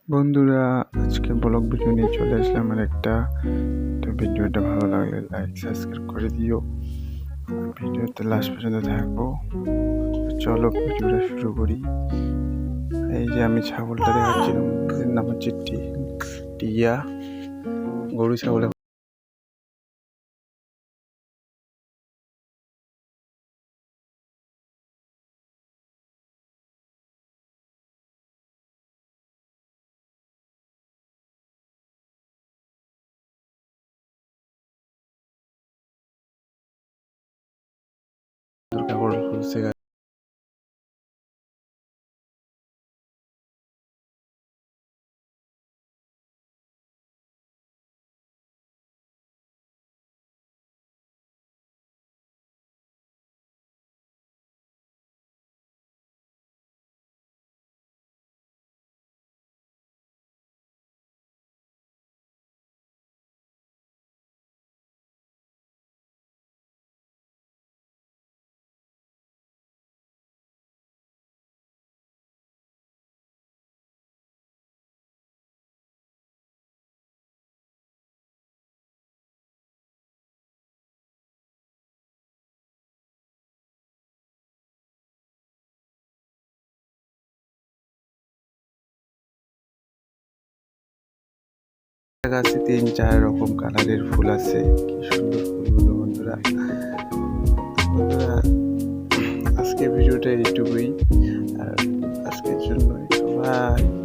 বন্ধুরা, আজকে blog video নিয়ে চলে আসলাম আরেকটা। তো ভিডিওটা ভালো লাগলে লাইক সাবস্ক্রাইব করে দিও, ভিডিওতে লাস্ট পর্যন্ত থাকবো। চলো ভিডিওটা শুরু করি। এই যে আমি ছাগলটা দেখাচ্ছিলাম, এর নাম হচ্ছে টিয়া। গরু ছাগলের কাপড় খুলছে। গাছে 3-4 রকম কালারের ফুল আছে। কি সুন্দর ফুলগুলো বন্ধুরা। আজকে ভিডিওটা এইটুকুই, আর আজকের জন্য বাই।